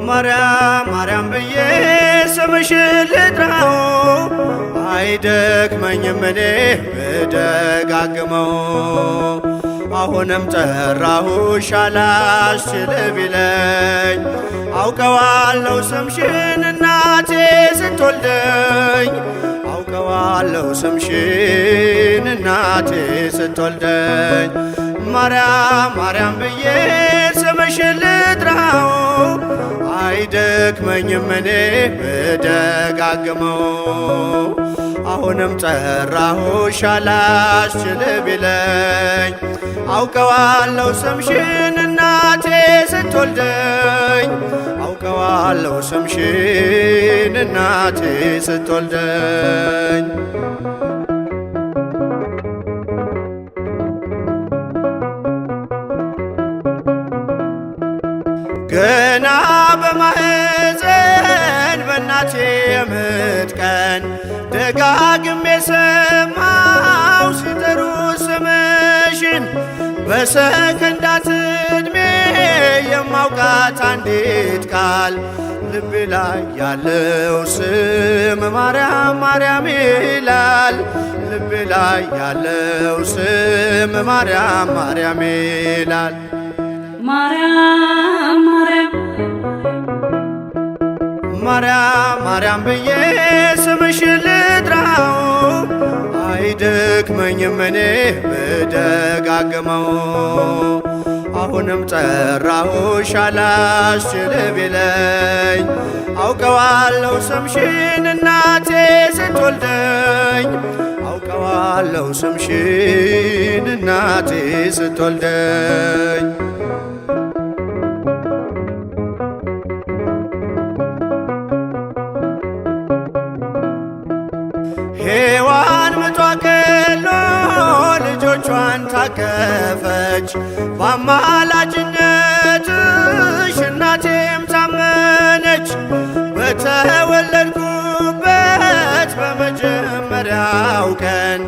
ማርያም ማርያም ብዬ ስምሽን ልጥራው አይደክመኝም እኔ ብደጋግመው። አሁንም ጠራሁሽ አላስችል ቢለኝ አውቀዋለሁ ስምሽን እናቴ ስትወልደኝ አውቀዋለሁ ስምሽን እናቴ ስትወልደኝ። ማርያም ማርያም ብዬ ስምሽን ልጥራው አይደክመኝም እኔ ብደጋግመው። አሁንም ጠራሁሽ አላስችል ቢለኝ አውቀዋለሁ ስምሽን እናቴ ስትወልደኝ አውቀዋለሁ ስምሽን እናቴ ስትወልደኝ። ገና በማህፀን በእናቴ የምጥ ቀን ደጋግሜ ሰማው ሲጠሩ ስምሽን በሰከንዳት ዕድሜ የማውቃት አንዲት ቃል ልቤ ላይ ያለው ስም ማርያም ማርያም ይላል። ልቤ ላይ ያለው ስም ማርያም ማርያም ይላል። ማርያም ማርያም ማርያም ማርያም ብዬ ስምሽን ልጥራው አይደክመኝም እኔ ብደጋግመው። አሁንም ጠራሁሽ አላስችል ቢለኝ አውቀዋለሁ ስምሽን እናቴ ስትወልደኝ አውቀዋለሁ ስምሽን እናቴ ስትወልደኝ። ሔዋን ምጧ ቀሎ ልጆቿን ታቀፈች በአማላጅነትሽ እናቴም ታመነች። በተወለድኩበት በመጀመሪያው ቀን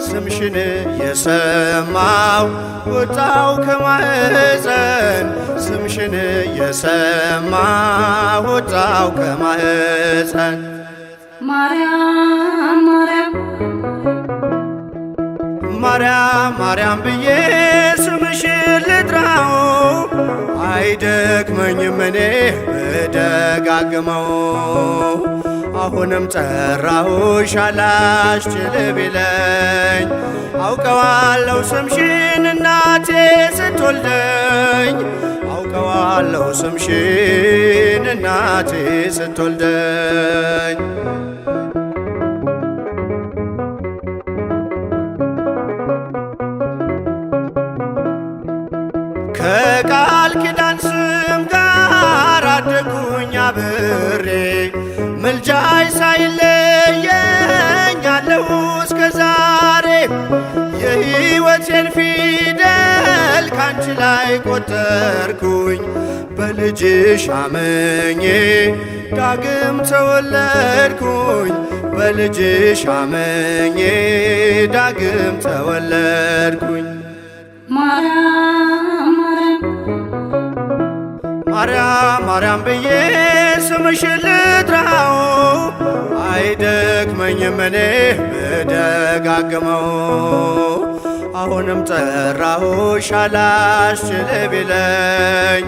ስምሽን የሰማው ወጣው ከማህፀን ስምሽን የሰማው ወጣው ከማህፀን። ማርያም ማርያም ማርያም ማርያም ብዬ ስምሽን ልጥራው አይደክመኝም እኔ ብደጋግመው። አሁንም ጠራሁሽ አላስችል ቢለኝ አውቀዋለሁ ስምሽን እናቴ ስትወልደኝ አውቀዋለሁ ስምሽን እናቴ ስትወልደኝ። ከቃል ኪዳን ስም ጋር አደጉኝ አብሬ ምልጃይ ሳይለየኝ አለሁ እስከ ዛሬ። የሕይወቴን ፊደል ካንቺ ላይ ቆጠርኩኝ በልጅሽ አመኜ ዳግም ተወለድኩኝ በልጅሽ አመኜ ዳግም ተወለድኩኝ። ማርያም ማርያም ማርያም ብዬ ስምሽን ልጥራው አይደክመኝም እኔ ብደጋግመው። አሁንም ጠራሁሽ አላስችል ቢለኝ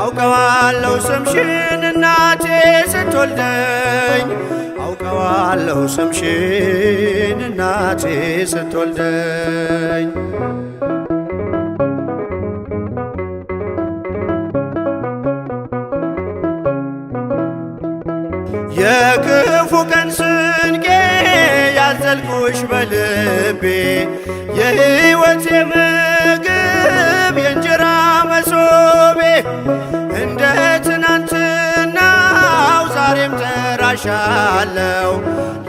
አውቀዋለሁ ስምሽን እናቴ ስትወልደኝ አውቀዋለሁ ስምሽን እናቴ ስትወልደኝ። የክፉ ቀን ስንቄ ያዘልኩሽ በልቤ የሕይወቴ ምግብ የእንጀራ መሶቤ እንደ ትናንትናው ዛሬም ጠራሻለው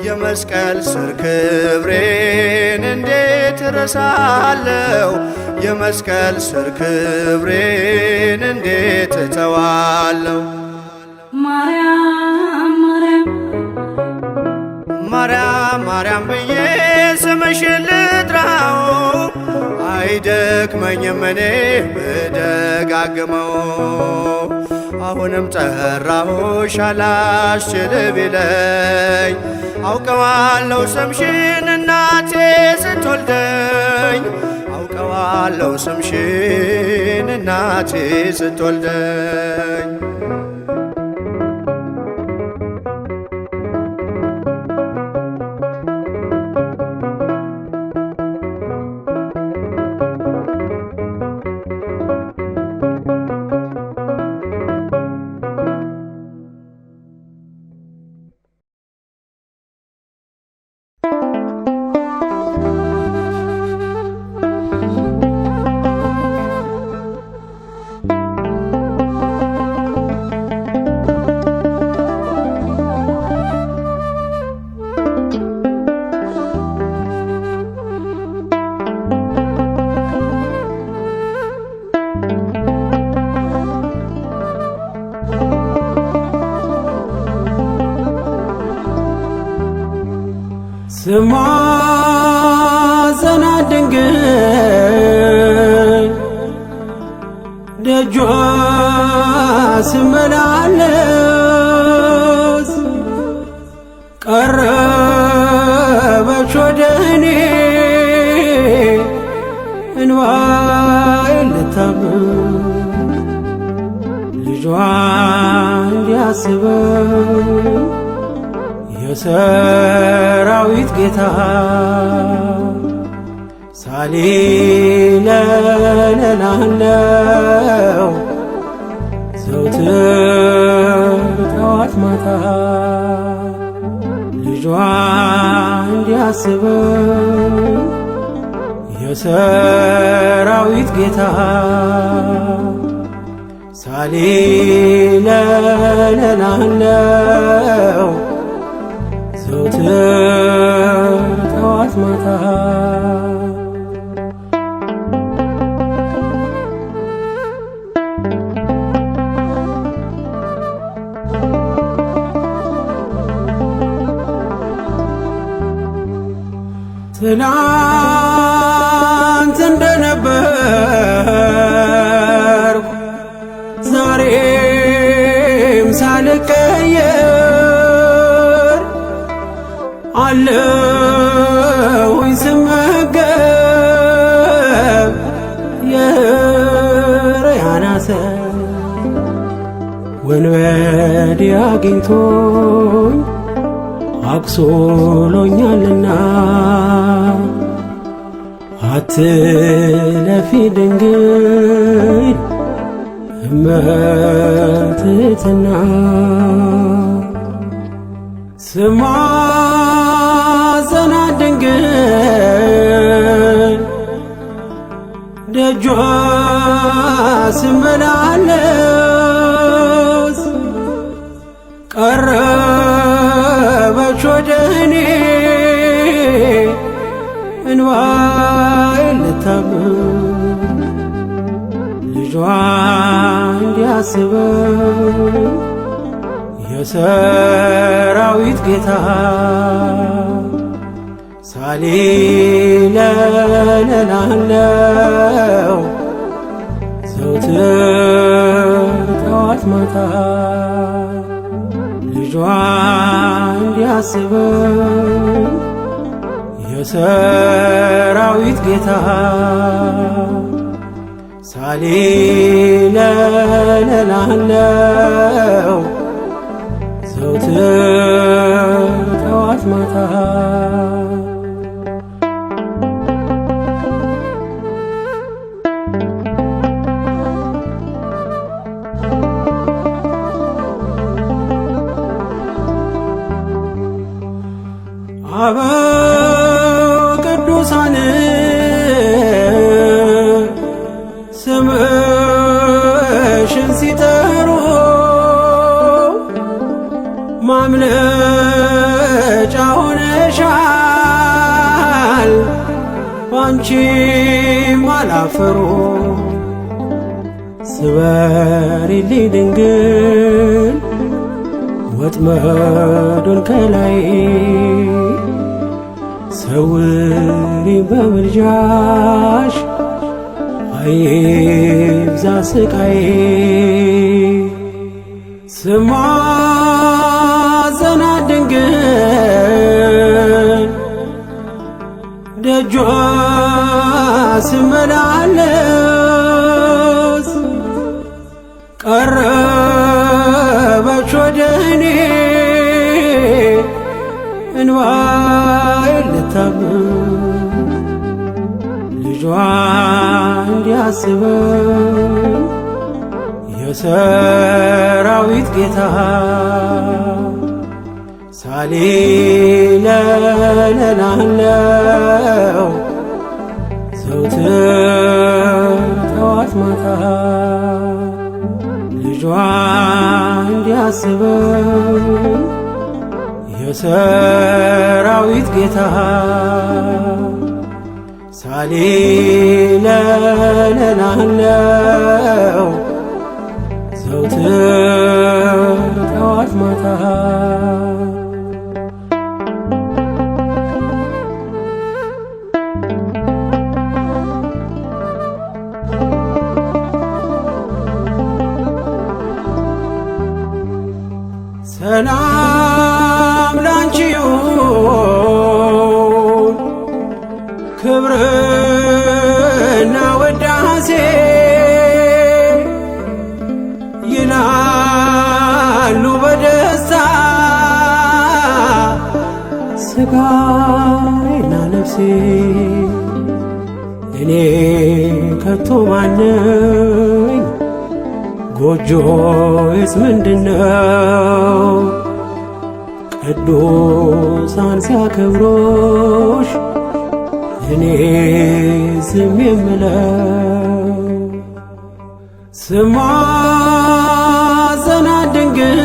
የመስቀል ስር ክብሬን እንዴት እረሳለው የመስቀል ስር ክብሬን እንዴት እተዋለው። ማርያም ማርያም ማርያም ብዬ ስምሽን ልጥራው አይደክመኝም እኔ ብደጋግመው። አሁንም ጠራሁሽ አላስችል ቢለኝ አውቀዋለሁ ስምሽን እናቴ ስትወልደኝ አውቀዋለሁ ስምሽን እናቴ ስትወልደኝ ስማጸናት ድንግል ደጇ ስመላለስ ቀረበች ወደኔ እንባዬን ልታብስ ልጇ እንዲያስበኝ የሰራዊት ጌታ ሳሊለለላለው ዘውትር ጠዋት ማታ ልጇ እንዲያስበኝ የሰራዊት ጌታ ሳሊለለላለው ዘውትር ጠዋት ማታ ትናንት እንደነበርኩ ዛሬም ሳልቀየር አለሁኝ ስመገብ የሕርያን አሰር ወንበዴ አግኝቶኝ አቁስሎኛልና አትለፊ ድንግል እመትሕትና ስማጸናት ድንግል ደጇ ስመላለስ ቀረበች ወደኔ እንባዬን ልታብስ ልጇ እንዲያስበኝ የሰራዊት ጌታ ሳሊለለላለው ዘውትር ጠዋት ማታ ልጇ እንዲያስበኝ የሰራዊት ጌታ ሳሊለለላለው ዘውትር ጠዋት ማታ አበው ቅዱሳን ስምሽን ሲጠሩ ማምለጫ ሆነሻል ባንቺም አላፈሩ ስበሪልኝ ድንግል ወጥመዱን ከላይ ሰውሪ በምልጃሽ አይብዛ ስቃይ ስማጸናት ድንግል ደጇ ስመላለስ ቀረበች ወደኔ እንባዬን ልታብስ ልጇ እንዲያስበኝ የሰራዊት ጌታ ሳሌለለላለው ዘውትር ጠዋት ማታ ልጇ እንዲያስበኝ የሰራዊት ጌታ ሳሌለለላለው ዘውትር ጠዋት ማታ ሰላም ላንቺ ይሁን ክብርና ውዳሴ ይላሉ በደስታ ሥጋዬና ነፍሴ እኔ ከቶ ማነኝ ጎጆዬስ ምንድነው ቅዱሳን ሲያከብሮሽ እኔ ዝም የምለው ስማጸናት ድንግል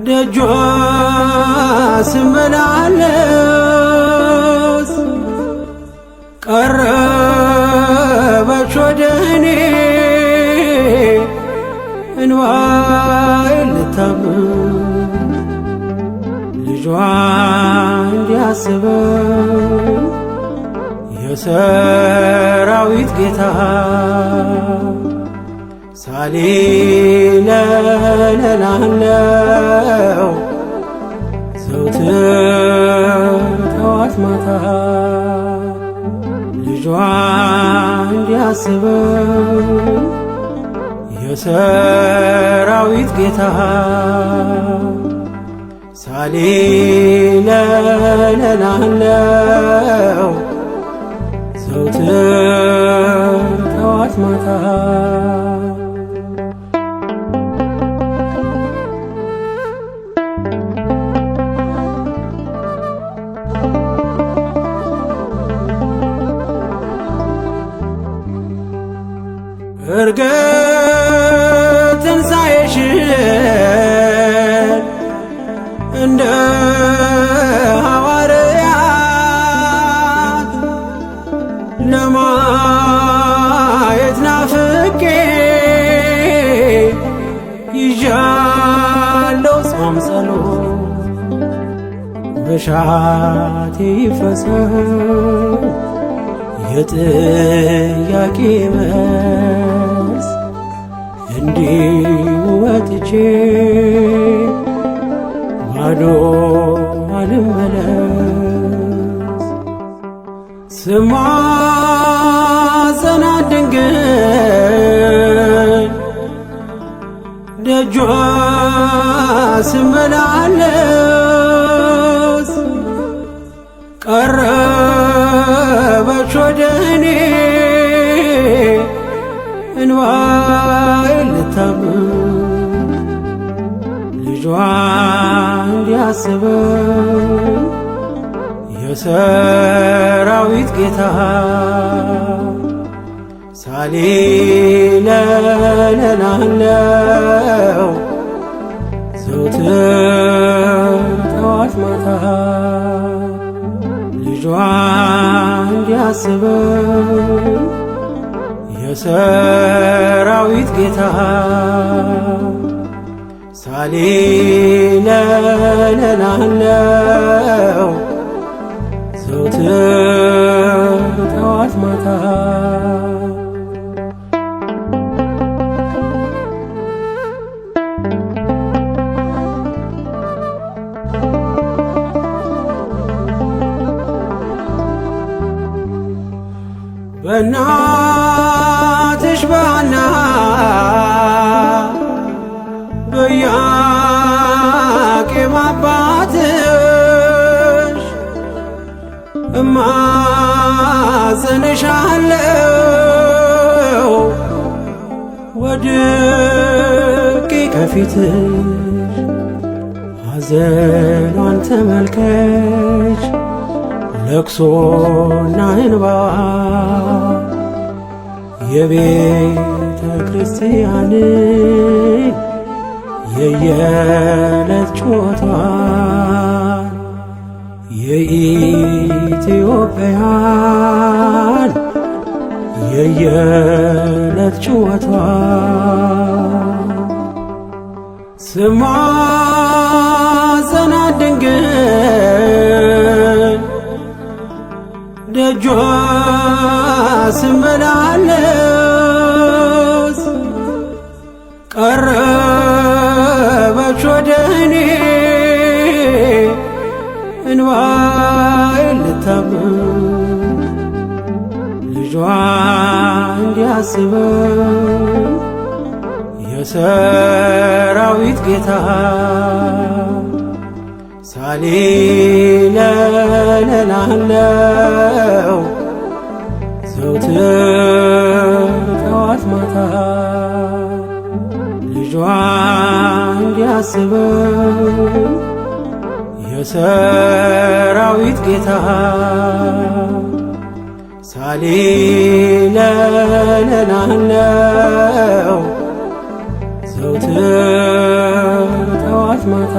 ደጇ ስመላለስ ቀረበች ወደኔ እንባዬን ልታብስ ልጇ እንዲያስበኝ የሰራዊት ጌታ ሳሌለለላለው ዘውትር ጠዋት ማታ ልጇ እንዲያስበኝ የሰራዊት ጌታ ሳሌለለላለው ዘውትር ጠዋት ማታ እርግጥ ትንሣኤሽን እንደ ሐዋርያት ለማየት ናፍቄ ይዣለው ጾም ጸሎት መሻቴ ይፈጸም የጥያቄ መልስ እንዲሁ ወጥቼ ባዶ አልመለስ ስማጸናት ድንግል ደጇ ስመላለስ ቀረበች ወደኔ እንባዬን ልታብስ ልጇ እንዲያስበኝ የሰራዊት ጌታ ሳሌለለላለው ዘውትር ጠዋት ማታ ልጇ እንዲያስበኝ የሰራዊት ጌታ ሳሌለለላለው ዘውትር ጠዋት ማታ በእናትሽ በሐና በኢያቄም አባትሽ እማጸንሻለሁ ወድቄ ከፊትሽ ሐዘኗን ተመልከች ለቅሶና እንባ የቤተ ክርስቲያን የየዕለት ጩኸቷን የኢትዮጵያን የየዕለት ጩኸቷን ስማጸናት ድንግል ደጇ ስመላለስ ቀረበች ወደ እኔ እንባዬን ልታብስ ልጇ እንዲያስበኝ የሰራዊት ጌታ ሳሌለላለው ዘውትር ጠዋት ማታ ልጇ እንዲያስበኝ የሰራዊት ጌታ ሳሌለላለው ዘውትር ጠዋት ማታ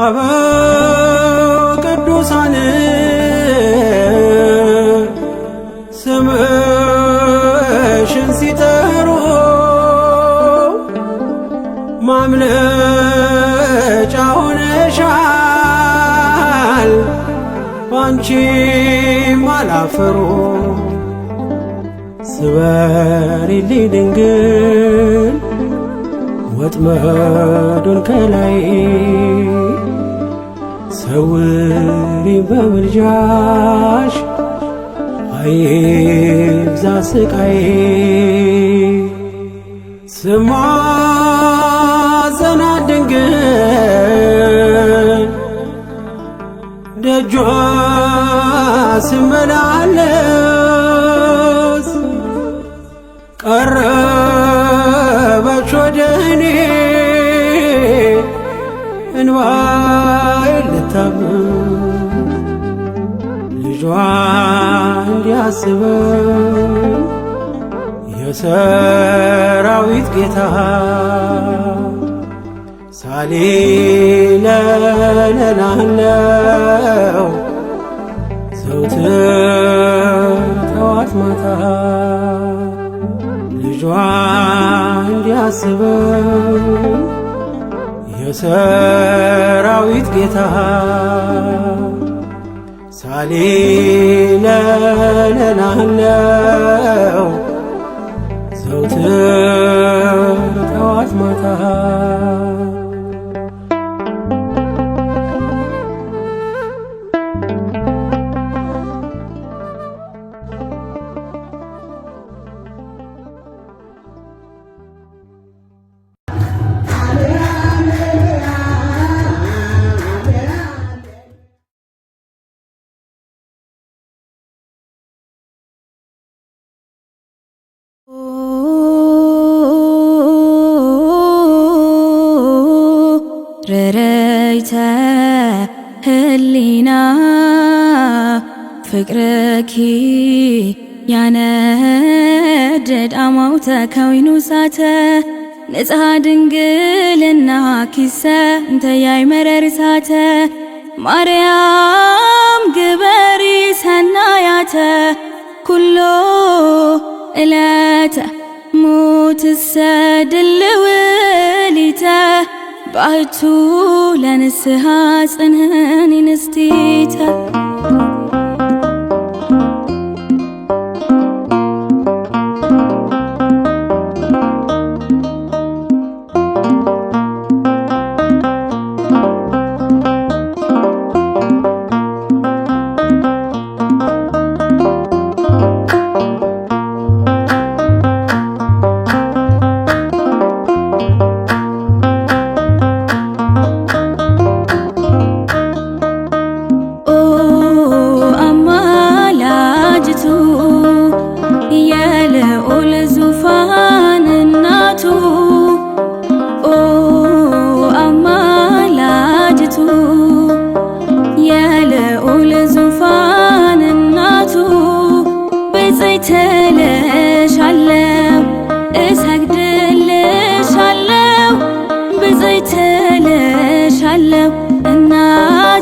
አበው ቅዱሳን ስምሽን ሲጠሩ ማምለጫ ሆነሻል ባንቺም አላፈሩ ስበሪልኝ ድንግል ወጥመዱን ከላይ ሰውሪኝ በምልጃሽ አይብዛ ስቃይ ስማጸናት ድንግል ደጇ ስመላለስ ቀረበች ወደ እኔ እንባዬን ልታብስ ልጇ እንዲያስበኝ የሰራዊት ጌታ ሳሌለላለው ዘውትር ጠዋት ማታ ልጇ እንዲያስበኝ የሰራዊት ጌታ ሳሌለላለው ዘውትር ጠዋት ማታ ረረይተ ህሊና ፍቅርኪ ያነድድ አማውተ ከዊኑ ሳተ ንጽሐ ድንግልና ኪሰ እንተያይ መረር ሳተ ማርያም ግበሪ ሰናያተ ኩሎ እለተ ሙትሰ ድልውሊተ ባሕቱ ለንስሐ ጽንህን ንስቲተ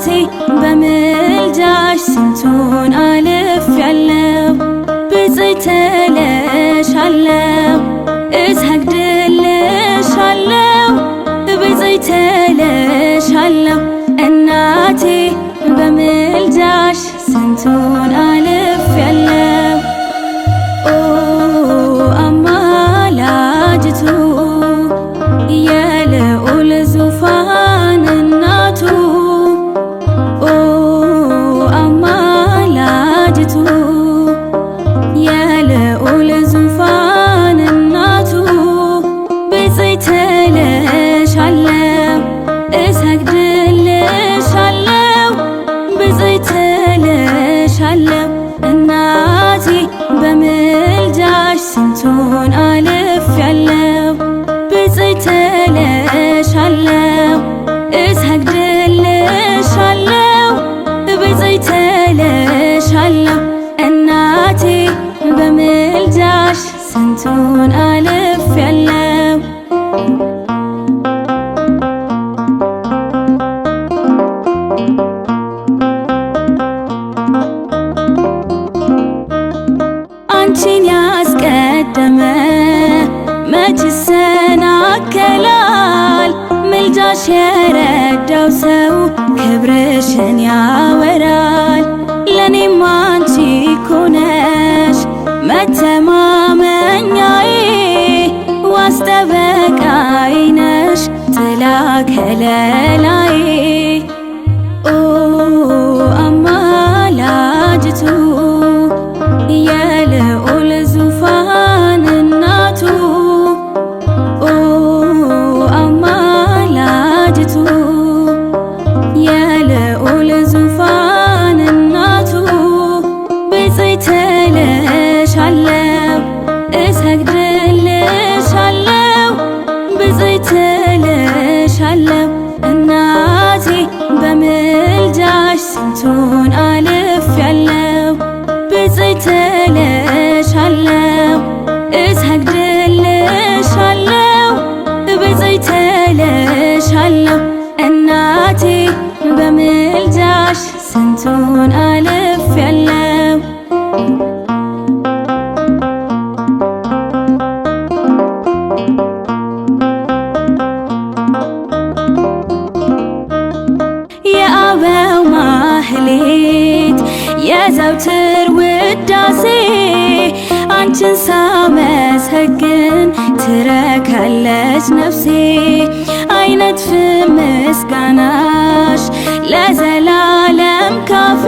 እናቴ በምልጃሽ ስንቱን አልፌያለሁ። ብፅዕት እልሻለሁ እሰግድልሻለሁ። ብፅዕት እልሻለሁ እናቴ በምልጃሽ ስንቱን አልፌያለሁ። ኦ አማላጅቱ የልዑል ዙፋን እናቱ ኦ አማላጅቱ የልዑል ዙፋን እናቱ ብፅዕት እልሻለሁ እሰግድልሻለሁ። ብፅዕት እልሻለሁ እናቴ በምልጃሽ ስንቱን አልፌያለሁ። ብፅዕት እልሻለሁ እሰግድልሻለሁ። ብፅዕት እልሻለሁ እናቴ በምልጃሽ ስንቱን አልፌያለሁ። አንቺን ያስቀደመ መች ይሰናከላል? ምልጃሽ የረዳው ሰው ክብርሽን ያወራል። ለኔም አንቺ እኮ ነሽ መተማመኛዬ፣ ዋስ ጠበቃዬ ነሽ ጥላ ከለላዬ። ኦ አማላጅቱ የልዑል ዙፋን እናቱ ኦ አማላጅቱ የልዑል ዙፋን እናቱ ብፅዕት እልሻለሁ እሰግድልሻለሁ። ብፅዕት እልሻለሁ እናቴ በምልጃሽ ስንቱን አልፌያለሁ። ብፅዕት እልሻለሁ እሰግድልሻለሁ። ብፅዕት እልሻለሁ እናቴ በምልጃሽ ስንቱን አልፌያለሁ። የአበው ማህሌት የዘውትር ውዳሴ አንቺን ሳመሰግን ትረካለች ነፍሴ። አይነጥፍም ምስጋናሽ ለዘላለም ካፌ፣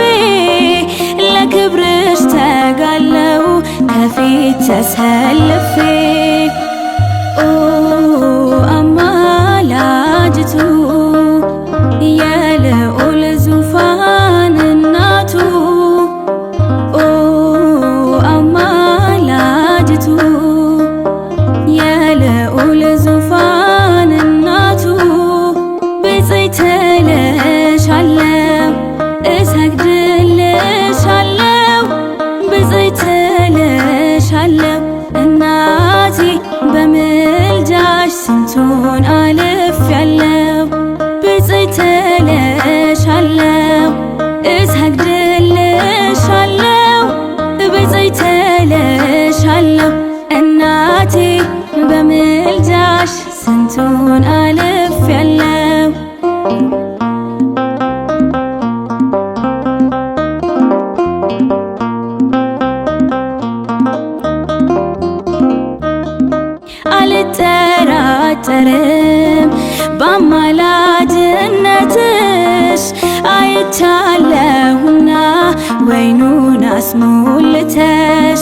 ለክብርሽ ተጋለው ከፊት ተሰልፌ። ኦ አማላጅቱ የልዑል ዙፋን እናቱ ኦ አማላጅቱ የልዑል ዙፋን እናቱ ብፅዕት እልሻለሁ እሰግድልሻለሁ። ብፅዕት እልሻለሁ እናቴ በምልጃሽ ስንቱን አልፌያለሁ። ብፅዕት እልሻለሁ እሰግድልሻለሁ። ብፅዕት እልሻለሁ እናቴ በምልጃሽ ስንቱን አልፌያለሁ። አልጠራጠርም በአማላጅነትሽ አይቻለሁና ወይኑን አስሞልተሽ።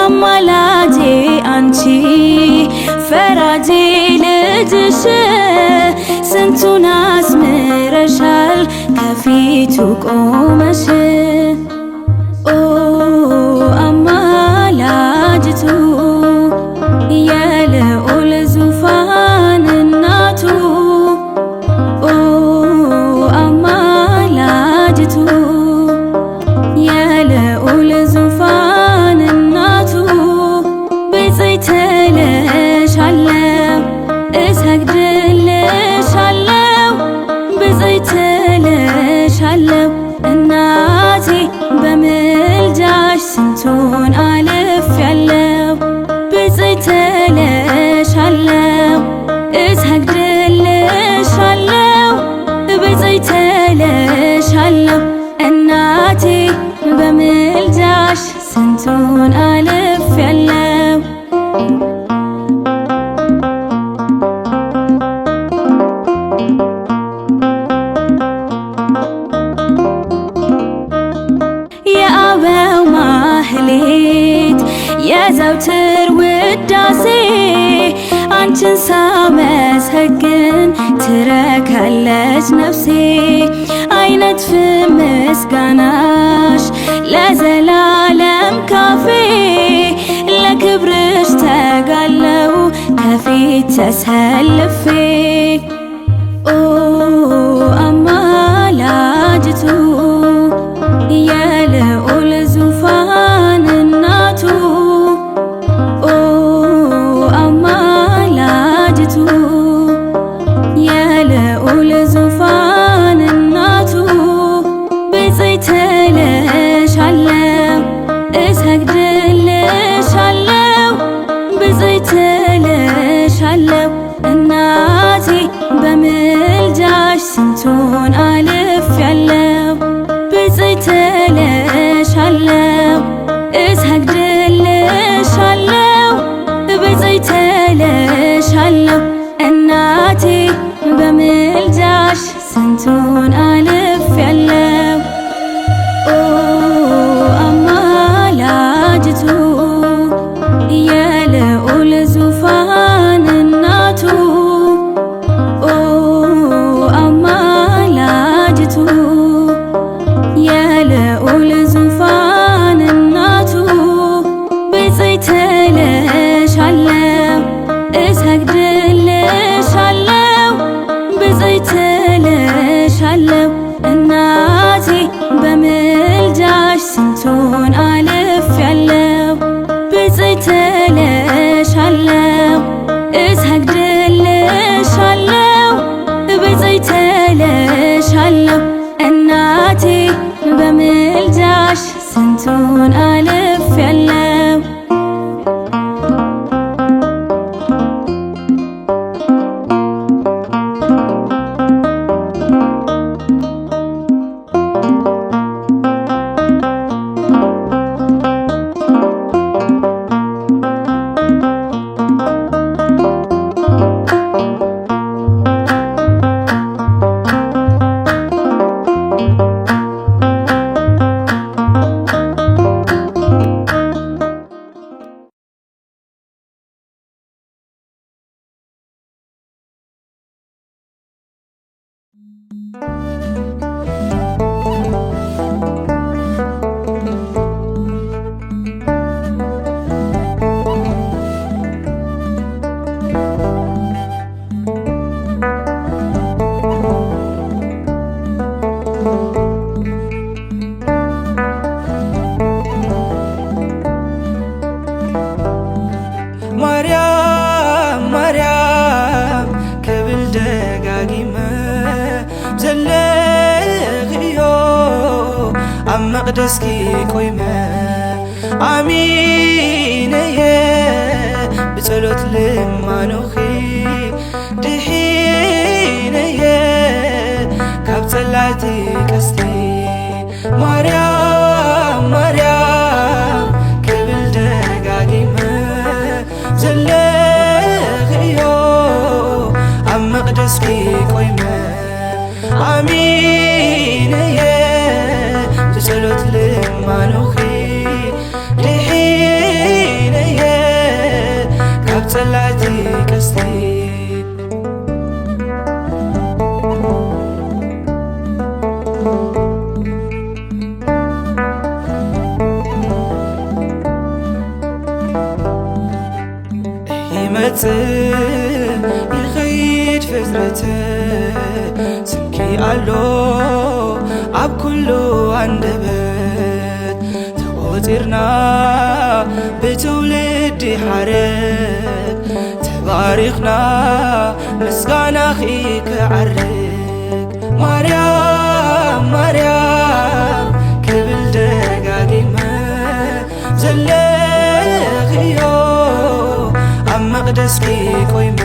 አማላጄ አንቺ ፈራጄ ልጅሽ ስንቱን አስምረሻል ከፊቱ ቆመሽ። ኦ አማላጅቱ የልዑል ዙፋን እናቱ ኦ አማላጅቱ የልዑል ዙፋን እናቱ ብፅዕት እልሻለሁ እሰግድልሻለሁ። ብፅዕት እልሻለሁ ስንቱን አልፌያለሁ። የአበው ማህሌት የዘውትር ውዳሴ አንቺን ሳመሰግን ትረካለች ነፍሴ። አይነጥፍም ምስጋናሽ ለዘላለም ካፌ ለክብርሽ ተጋለው ከፊት ተሰልፌ። ኦ አማላጅቱ የልዑል ዙፋን እናቱ ኦ አማላጅቱ የልዑል ዙፋን እናቱ ብፅዕት እልሻለሁ እሰግድልሻለሁ ብፅዕት እልሻለሁ እናቴ በምልጃሽ ስንቱን አልፌያለሁ። ብፅዕት እልሻለሁ እሰግድልሻለሁ ብፅዕት እልሻለሁ እናቴ በምልጃሽ ስንቱን አልፌያለሁ። ኦ አማላጅቱ የልዑል ዙፋን እናቱ ኦ አማላጅቱ የልዑል ዙፋን እናቱ ብፅዕት እልሻለሁ እሰግድልሻለሁ ብፅዕት እልሻለሁ እናቴ በምልጃሽ ስንቱን አልፌያለሁ። ብፅዕት እልሻለሁ እሰግድልሻለሁ ብፅዕት እልሻለሁ እናቴ በምልጃሽ ስንቱን አልፌያለሁ። ማርያም ማርያም ክብል ደጋጊመ ዘለኽዮ ኣብ መቕደስኪ ቆይመ ኣሚነየ ብጸሎት ልማኖኺ ድሒነየ ካብ ጸላእቲ ቀስቲ ማርያም ማርያም ክብል ደጋጊመ ዘለኽዮ ኣብ መቕደስኪ ቆይመ ኣሚነየ ብጸሎት ልማኖኺ ድሒነየ ካብ ጸላእቲ ቀስቲ ይመጽእ ይኸይድ ፍጥረት ስምኪ ኣሎ ኣብ ኩሉ አንደበት ተቆጢርና ብትውልዲ ሓረግ ተባሪኽና ምስጋናኺ ክዓርግ ማርያም ማርያም ክብል ደጋጊመ ዘለኽዮ ኣብ መቕደስኪ ቆይመ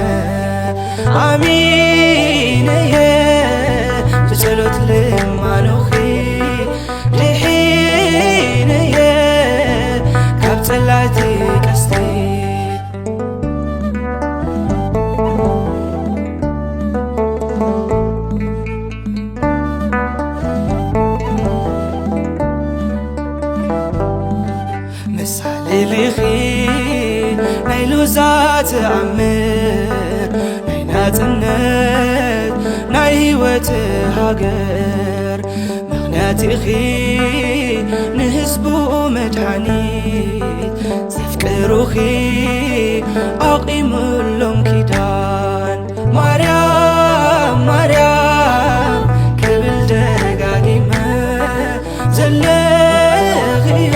ኣሚነየ ብጸሎት ልማኖኺ ድሒነየ ልልኺ ናይ ሎዛ ተኣምር ናይ ናጽነት ናይ ህይወት ሃገር ምኽንያት ኢኺ ንህዝቡ መድኃኒት ዘፍቅሩኺ ኣቂሙሎም ኪዳን ማርያም ማርያም ክብል ደጋጊመ ዘለኽዮ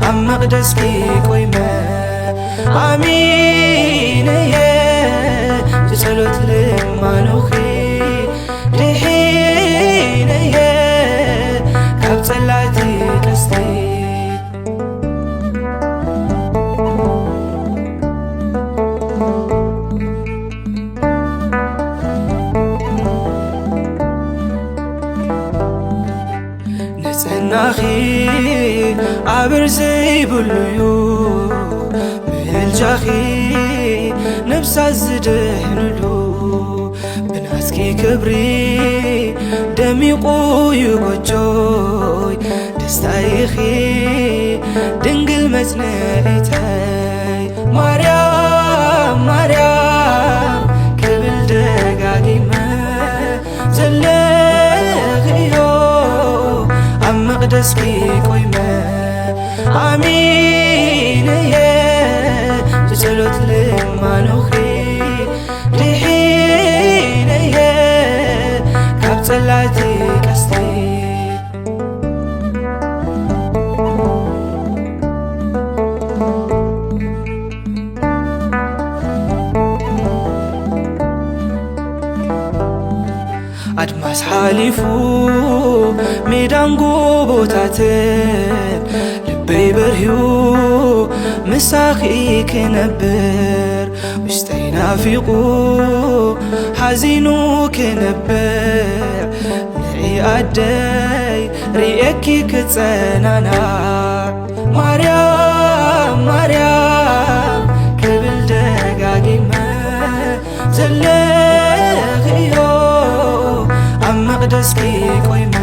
ኣብ መቕደስኪ ቆይመ አሚን እየ ዝጸሎት ልማኖኺ ድሒን እየ ካብ ጸላእቲ ቀስቲ ንጽህናኺ ዓብር ዘይብሉዩ ምልጃኺ ነፍሳት ዝድህንሉ ብናትኪ ክብሪ ደሚቁ ይጐጆይ ደስታይኺ ድንግል መጽንዒተይ ማርያም ማርያም ክብል ደጋጊመ ዘለኽዮ ኣብ መቕደስኪ ቆይመ አሚን እየ ዝጸሎት ልማኖኺ ድሒን እየ ካብ ጸላእቲ ቀስቲ አድማስ ሓሊፉ ሜዳን ጎቦታትን ልበይ በርሂዩ ምሳኺ ክነብር ውሽጠይ ናፊቁ ሓዚኑ ክነብር ንዒ ኣደይ ርእየኪ ክጸናናዕ ማርያም ማርያም ክብል ደጋጊመ ዘለኽዮ ኣብ መቕደስኪ ቆይመ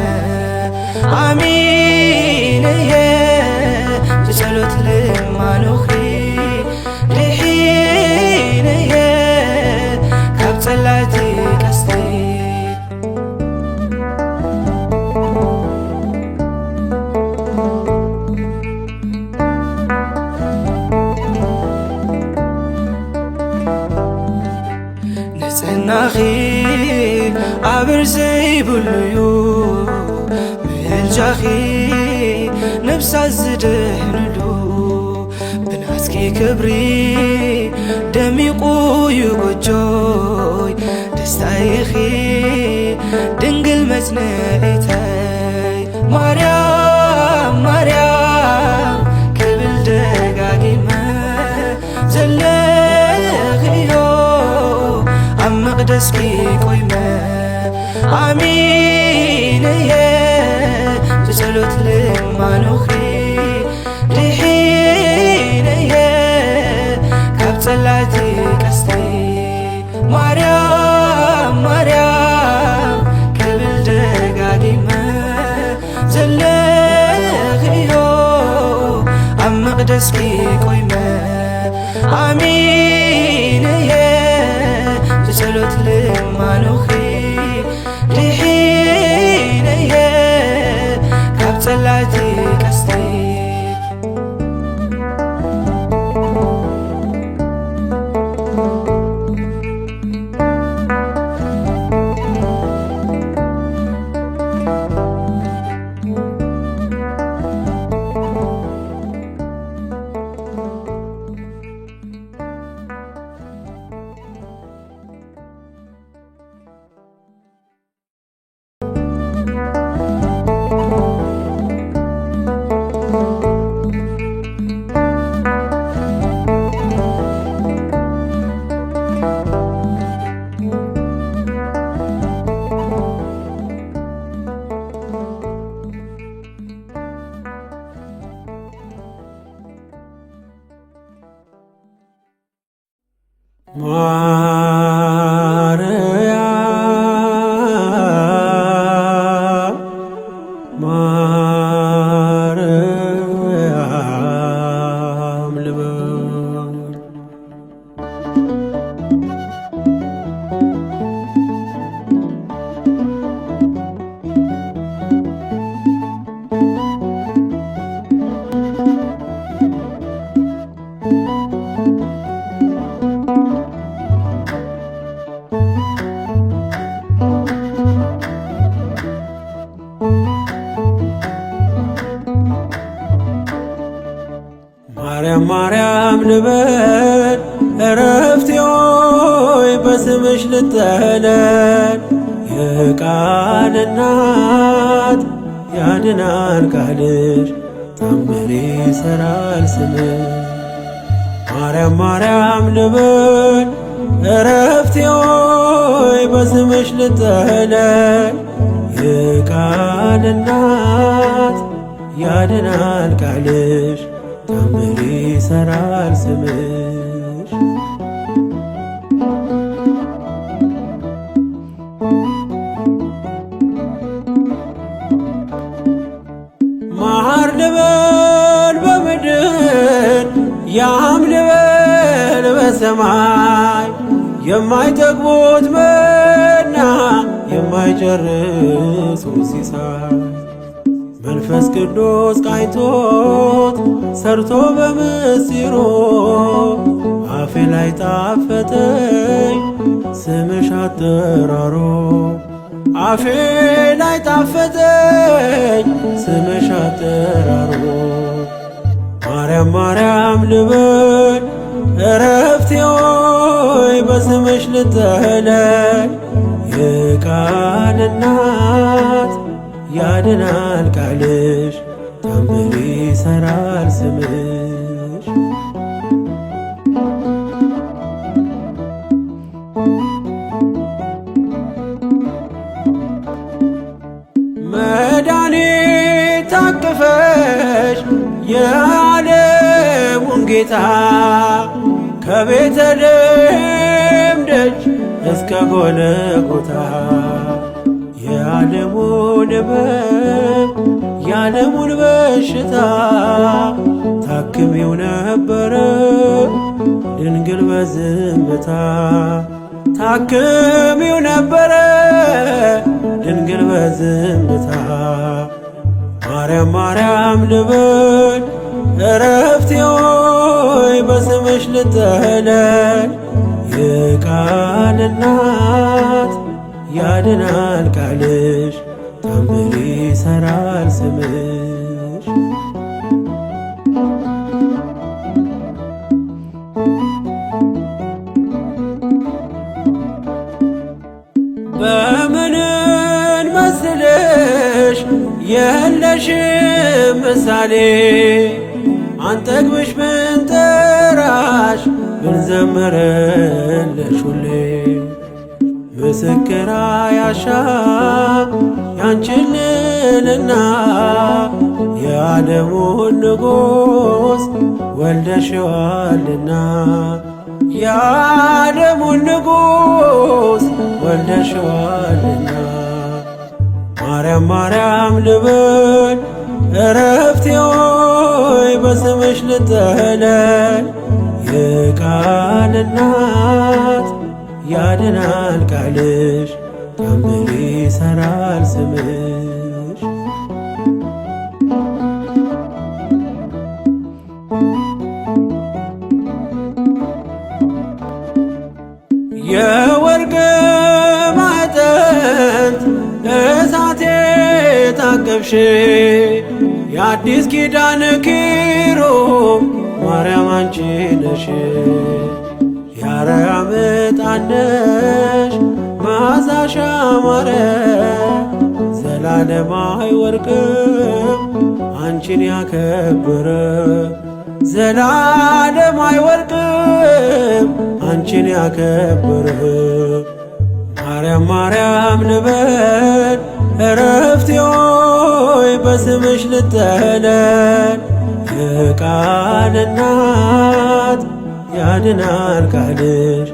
አሚን እየ ዝጸሎት ልማኖኺ ድሒን እየ ካብ ጸላእቲ ቀስቲ ንጽህናኺ ዓብር ዘይብሉዩ ምልጃኺ ነፍሳት ዝድህንሉ ብናትኪ ክብሪ ደሚቁ ይጐጆይ ደስታይኺ ድንግል መጽንዒተይ ማርያም ማርያም ክብል ደጋጊመ ዘለኽዮ ኣብ መቕደስኪ ቆይመ አሚን እየ ዝጸሎት ልማኖኺ ድሒን እየ ካብ ጸላእቲ ቀስቲ ማርያም ማርያም ክብል ደጋጊመ ዘለኽዮ ኣብ መቕደስኪ ቆይመ አሚን እየ ዝጸሎት ልማኖኺ ድሒን እየ ካብ ጸላእቲ ቀስቲ ማርያም ማርያም ማርያም ልበል እረፍቴ ሆይ በስምሽ ልጠለል የቃል እናት ያድናል ቃልሽ ታምር ይሠራል ስምሽ። ማርያም ማርያም ልበል እረፍቴ ሆይ በስምሽ ልጠለል የቃል እናት ያድናል ቃልሽ ታምር ይሠራል ስምሽ። መሐር ልበል በምድር ያም ልበል በሰማይ የማይጠግቡት መና የማይጨርሱት ሲሳይ መንፈስ ቅዱስ ቃኝቶት ሰርቶ በምስጢሩ አፌ ላይ ጣፈጠኝ ስምሽ አጠራሮ አፌ ላይ ጣፈጠኝ ስምሽ አጠራሮ። ማርያም ማርያም ልበል እረፍቴ ሆይ በስምሽ ልጠለል የቃል እናት ያድናል ቃልሽ ታምር ይሠራል ስምሽ። መድኃኒት ታቅፈሽ የዓለሙን ጌታ ከቤተልሔም ደጅ እስከ ጎልጎታ የዓለሙን ሕመም የዓለሙን በሽታ ታክሚው ነበረ ድንግል በዝምታ ታክሚው ነበረ ድንግል በዝምታ። ማርያም ማርያም ልበል እረፍቴ ሆይ በስምሽ ልጠለል የቃል እናት ያድናል ቃልሽ ታምር ይሠራል ስምሽ። በምንን መስልሽ የለሽም ምሳሌ አንጠግብሽ ብንጠራሽ ብንዘምርልሽ ሁሌ ምስክር አያሻም ያንቺን ልዕልና የዓለሙን ንጉሥ ወልደሽዋልና የዓለሙን ንጉሥ ወልደሽዋልና። ማርያም ማርያም ልበል እረፍቴ ሆይ በስምሽ ልጠለል የቃል እናት ያድናል ቃልሽ ታምር ይሠራል ስምሽ። የወርቅ ማዕጠንት እሳቴ ታቀፍሽ የአዲስ ኪዳን ኪሩብ ማርያም አንቺ ነሽ። የአርያም ዕጣን ነሽ መዓዛሽ ያማረ ዘላለም አይወርቅም አንቺን ያከበረ ዘላለም አይወርቅም አንቺን ያከበረ። ማርያም ማርያም ልበል እረፍቴ ሆይ በስምሽ ልጠለል የቃል እናት ያድናል ቃልሽ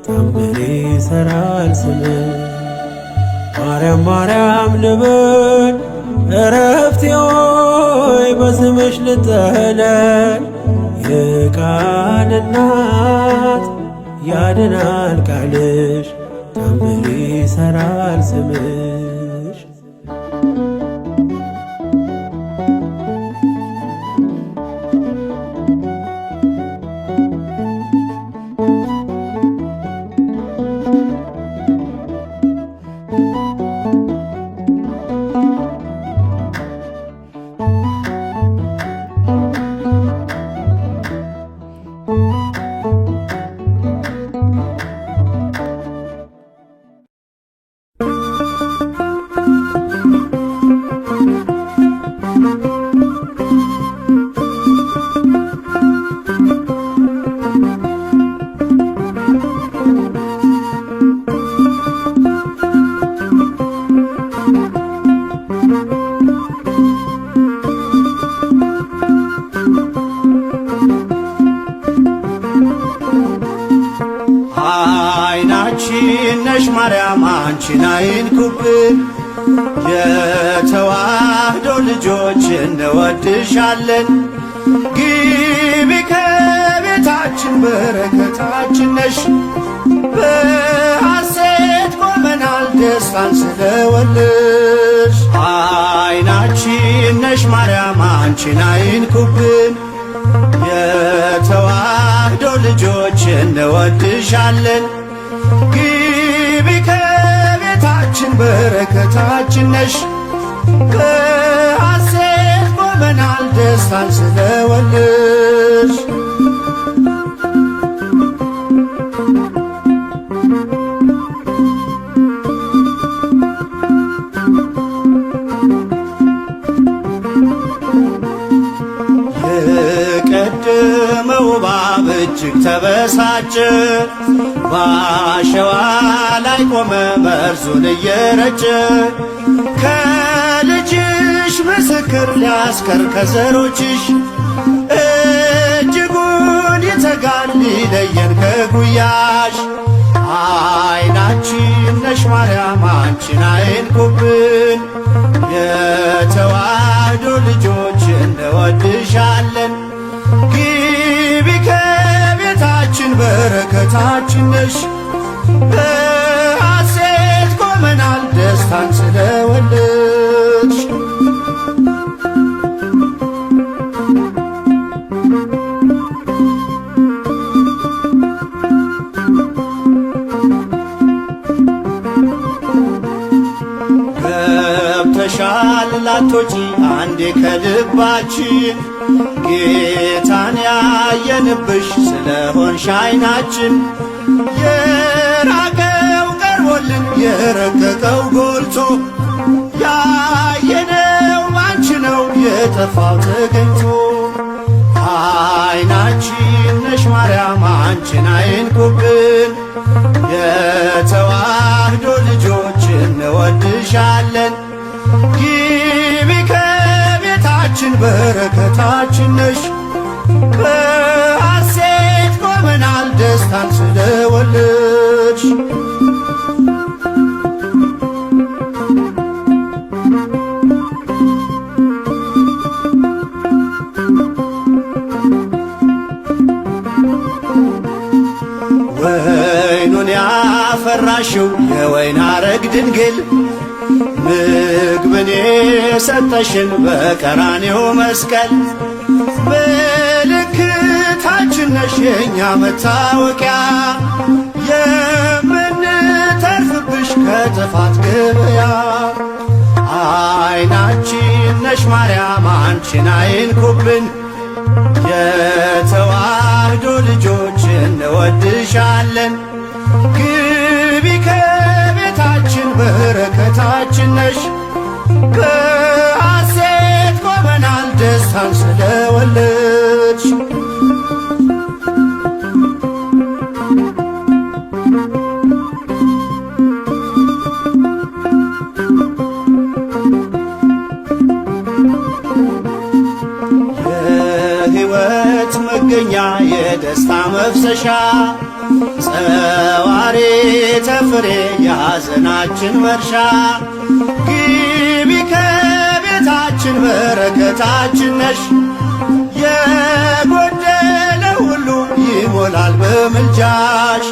ታምር ይሠራል ስምሽ። ማርያም ማርያም ልበል እረፍቴ ሆይ በስምሽ ልጠለል የቃል እናት ያድናል ቃልሽ ታምር ይሠራል ስምሽ። አይንኩብን። የተዋህዶ ልጆች እንወድሻለን። ግቢ ከቤታችን በረከታችን ነሽ። በሐሴት ቆመናል ደስታን ስለወለድሽ። አይናችን ነሽ ማርያም አንቺን አይንኩብን። የተዋህዶ ልጆች እንወድሻለን። ግቢ ከቤታችን በረከታችን ነሽ። በሐሴት ቆመናል ደስታን ስለወለድሽ። የቀደመው እባብ እጅግ ተበሳጨ፣ በአሸዋ ላይ ቆመ መርዙን እየረጨ። ከልጅሽ ምስክር ሊያስቀር ከዘሮችሽ፣ እጅጉን ይተጋል ሊለየን ከጉያሽ። አይናችን ነሽ ማርያም አንቺን አይንኩብን። የተዋህዶ ልጆች እንወድሻለን። ግቢ ከቤታችን በረከታችን ነሽ። በሐሴት ቆመናል ደስታን ስለወለድሽ። ገብተሻል ላቶጪ አንዴ ከልባችን፣ ጌታን ያየንብሽ ስለሆንሽ አይናችን። የራቀው ቀርቦልን የረቀቀው ጎልቶ፣ ያየነው ባንቺ ነው የጠፋው ተገኝቶ። አይናችን ነሽ ማርያም አንቺን አይንኩብን። የተዋህዶ ልጆች እንወድሻለን። ግቢ ከቤታችን በረከታችን ነሽ። በሐሴት ቆመናል ደስታን ስለወለድሽ። ወይኑን ያፈራሽው የወይን አረግ ድንግል፣ ምግብን የሰጠሽን በቀራኔው መስቀል። ምልክታችን ነሽ የእኛ መታወቂያ፣ የምንተርፍብሽ ከጥፋት ገበያ። አይናችን ነሽ ማርያም አንቺን አይንኩብን። የተዋህዶ ልጆች እንወድሻለን። ግቢ ከቤታችን በረከታችን ነሽ። በሐሴት ቆመናል ደስታን ስለወለድሽ። የሕይወት መገኛ የደስታ መፍሰሻ፣ ጸዋሬ ተፍሬ የሐዘናችን መርሻ። ግቢ ከቤታችን በረከታችን ነሽ። የጎደለ ሁሉ ይሞላል በምልጃሽ።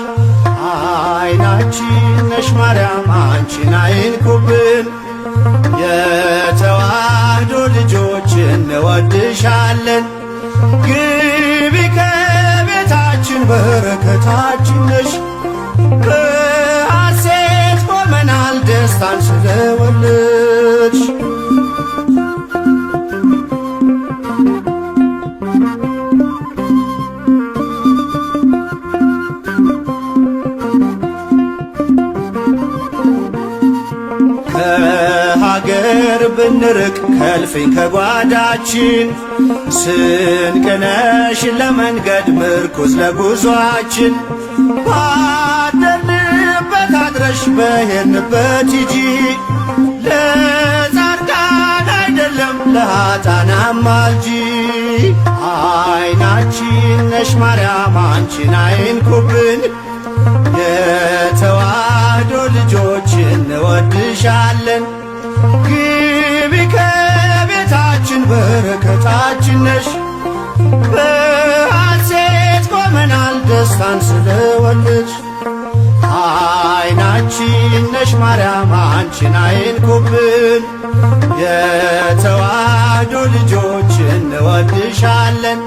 አይናችን ነሽ ማርያም አንቺን አይንኩብን። የተዋህዶ ልጆች እንወድሻለን። ግቢ ከቤታችን በረከታችን ነሽ። በሐሴት ቆመናል ደስታን ስለወለድሽ። ከሀገር ብንርቅ ከእልፍኝ ከጓዳችን፣ ስንቅነሽ ለመንገድ ምርኩዝ ለጉዞአችን። ባደርንበት አድረሽ በሄድንበት ሂጂ፣ ለጻድቃን አይደለም ለኃጥአን አማልጂ። አይናችን ነሽ ማርያም አንቺን አይንኩብን። የተዋህዶ ልጆች እንወድሻለን። ግቢ ከቤታችን በረከታችን ነሽ። በሐሴት ቆመናል ደስታን ስለወለድሽ። አይናችን ነሽ ማርያም አንቺን አይንኩብን። የተዋሕዶ ልጆች እንወድሻለን።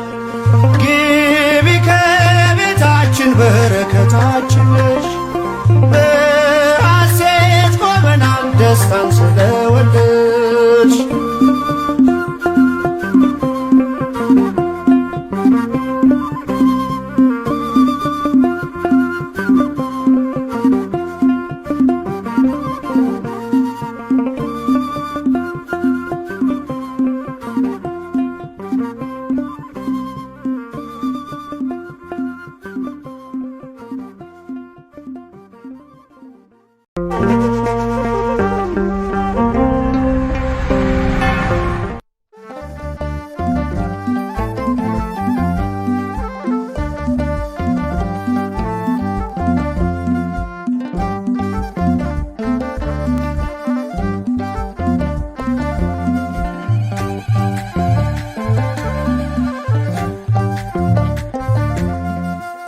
ግቢ ከቤታችን በረከታችን ነሽ። በሐሴት ቆመናል ደስታን ስለወለድሽ።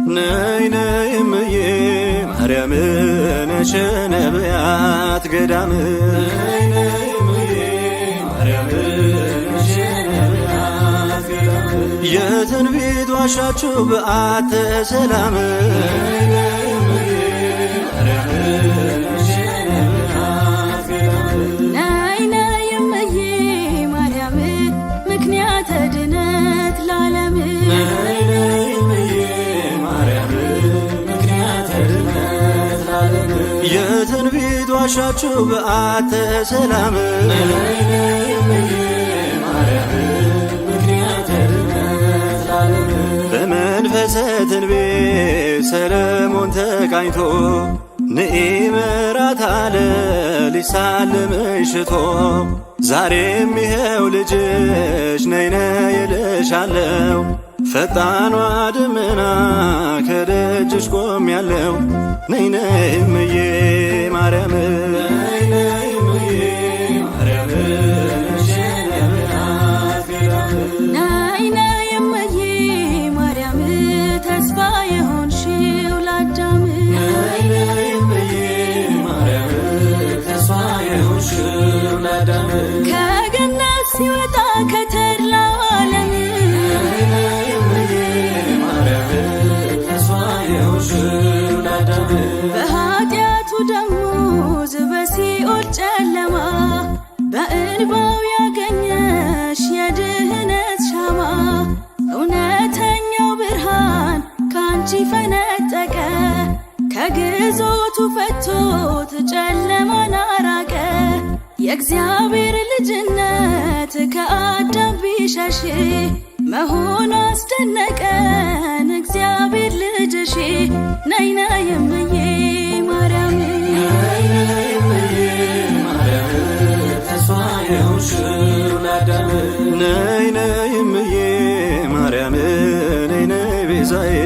ነይ ነይ እምዬ ማርያም ነሽ ነቢያት ገዳም። ነይ ነይ እምዬ ማርያም ነሽ ነቢያት ገዳም። የትንቢት ዋሻችሁ በዓተ ሰላም። ነይ ነይ እምዬ ማርያም ነሽ ነቢያት ገዳም። ነይ ነይ እምዬ ማርያም ምክንያተ ድነት ለዓለም። ነይ ነይ እምዬ ማርያም ምክንያተ ድነት ለዓለም። የትንቢት ዋሻችሁ በዓተ ሰላም። ነይ ነይ እምዬ ማርያም ምክንያተ ድነት ለዓለም። በመንፈሰ ትንቢት ሰለሞን ተቃኝቶ ንኢ ምሕረት አለ ሊሳልምሽ ሽቶ። ዛሬም ይኸው ልጅሽ ነይ ነይ እልሻለሁ። ፈጣኗ ደመና ከደጅሽ ቆሜያለሁ። ነይ ነይ እምዬ ማርያም ነይ ነይ እምዬ ማርያም ነሽ ነቢያት ገዳም። ነይ ነይ እምዬ ማርያም ተስፋ የሆንሽው ለአዳም። ነይ ነይ እምዬ ማርያም ተስፋ የሆንሽው ለአዳም። ከገነት ሲወጣ ከተድላው ዓለም። ነይ ነይ እምዬ ማርያም ተስፋ የሆንሽው ለአዳም። በኃጢአቱ ደሞዝ በሲኦል ጨለማ በእንባው ያገኘሽ የድህነት ሻማ። እውነተኛው ብርሃን ካንቺ ፈነጠቀ። ከግዞቱ ፈቶት ጨለማን አራቀ። የእግዚአብሔር ልጅነት ከአዳም ቢሸሽ መሆኑ አስደነቀን እግዚአብሔር ልጅሽ። ነይ ነይ እምዬ ማርያም ነይ ነይ እምዬ ማርያም ተስፋ የሆንሽው ለአዳም። ነይ ነይ እምዬ ማርያም ነይ ነይ ቤዛዊተ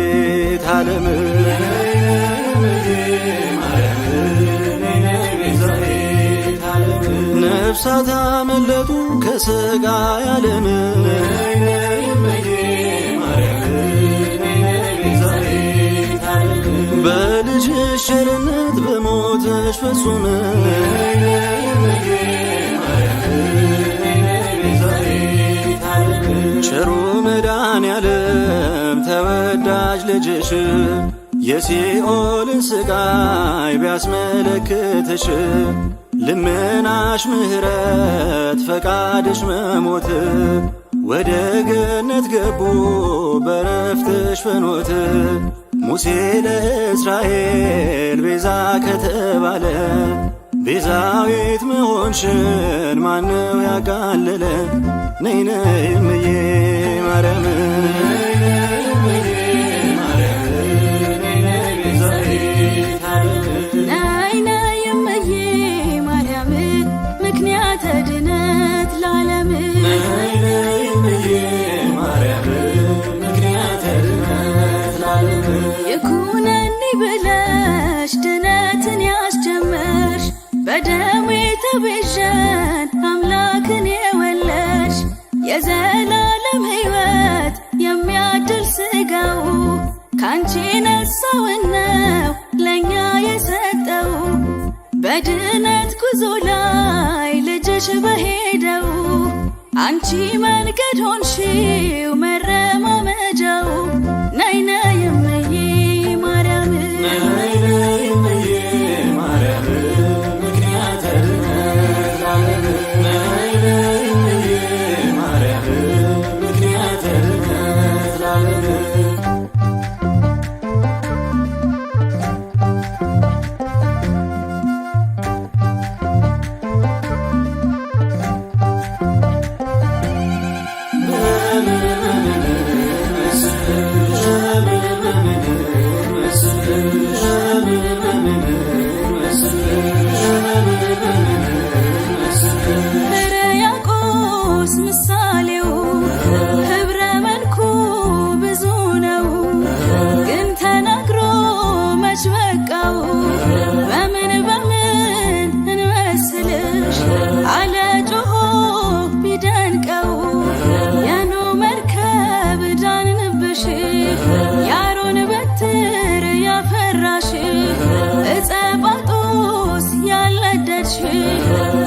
ዓለም። ነይ ነይ እምዬ ማርያም ነይ ነይ ቤዛዊተ ዓለም። ነፍሳት አመለጡ ከሥጋይ ዓለም። ነይ ነይ እምዬ ማርያም ነይ ነይ ቤዛዊተ ዓለም። በልጅሽ ቸርነት በሞትሽ ፍጹም። ነይ ነይ እምዬ ማርያም ነይ ነይ ቤዛዊተ ዓለም። ቸሩ መድኃኔዓለም ተወዳጅ ልጅሽ የሲኦልን ሥቃይ ቢያስመለክትሽ ልመናሽ ምሕረት ፈቃድሽ መሞት ወደ ገነት ገቡ በረፍትሽ ፍኖት። ሙሴ ለእስራኤል ቤዛ ከተባለ ቤዛዊት መሆንሽን ማነው ያቃለለ? ነይ ነይ እምዬ ማርያም ነይ ነይ እምዬ ማርያም ነይ ነይ ቤዛዊተ ዓለም። ነይ ነይ እምዬ ማርያም ምክንያተ ድነት ለዓለም። ነይ ነይ እምዬ ማርያም ምክንያተ ድነት ለዓለም። ይኩነኒ ብለሽ ድነትን ያስጀመርሽ በደሙ የተቤዠን አምላክን የወለድሽ የዘላለም ሕይወት የሚያድል ሥጋው ካንቺ ነሳውን ነው ለእኛ የሰጠው። በድነት ጉዞ ላይ ልጅሽ በሄደው አንቺ መንገድ ሆንሽው መረማመጃው። ነይ ነይ እምዬ ማርያም ነይ ነይ እምዬ ማርያም ምክንያተ ድነት ለዓለም። ነይ ነይ እምዬ ማርያም ምክንያተ ድነት ለዓለም። ሕርያቆስ ምሳሌው ኅብረ መልኩ ብዙ ነው፣ ግን ተናግሮ መች በቃው። በምን በምን እንመስልሽ አለ ጮኾ ቢደንቀው። የኖኅ መርከብ ዳንንብሽ የአሮን በትር ያፈራሽ ዕፀ ጳጦስ ያልነደድሽ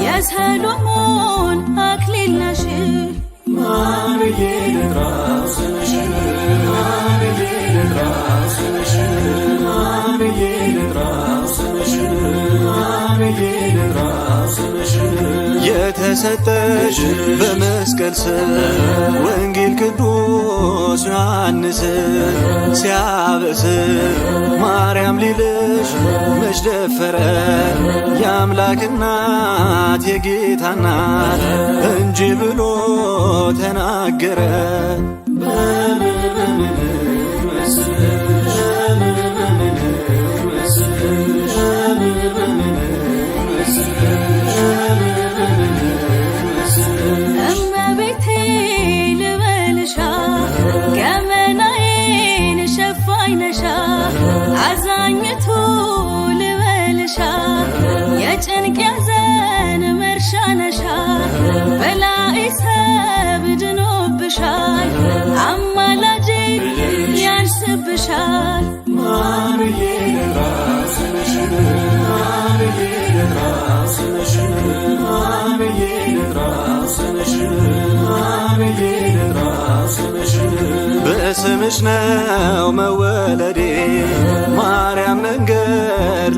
የሰሎሞን አክሊል ነሽ። ማን ብዬ ልጥራው ስምሽን? ማን ብዬ ልጥራው ስምሽን? ማን ብዬ ልጥራው ስምሽን? ማን ብዬ ልጥራው ስምሽን? የተሰጠሽ በመስቀል ስር ወንጌል ቅዱስ ዮሐንስ ሲያበስር ማርያም ሊልሽ መች ደፈረ? የአምላክ እናት የጌታ እናት እንጂ ብሎ ተናገረ። በምን በምን መስልሽ? በምን በምን መስልሽ? በምን በምን መስልሽ? በምን እመቤቴ ልበልሻ ገመናዬን ሸፋኝ ነሻ። አዛኝቱ ልበልሻ የጭንቅ ያዘን መርሻ ነሻ። በላይ ሰብ ድኖብሻል አማላጄ ያንስብሻል። ማን ብዬ ልጥራው ስምሽን? ማን ብዬ ልጥራው ስምሽን? ማን ብዬ ልጥራው ስምሽን? ማን ብዬ ልጥራው ስምሽን? በስምሽ ነው መወለዴ ማርያም መንገድ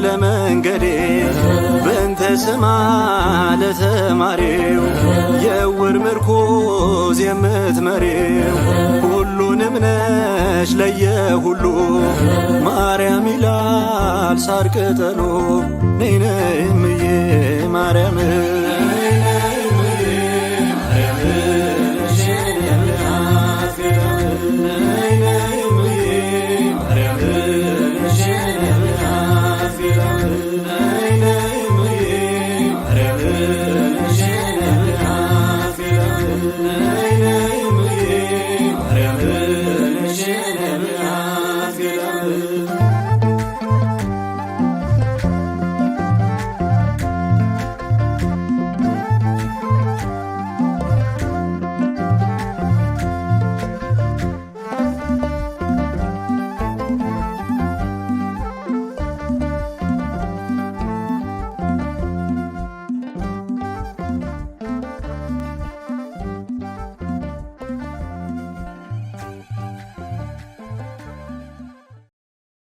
ለመንገዴ። በእንተ ስማ ለተማሪው የዕውር ምርኩዝ የምትመሪው። ሁሉንም ነሽ ለየሁሉ ማርያም ይላል ሳር ቅጠሉ። ነይ ነይ እምዬ ማርያም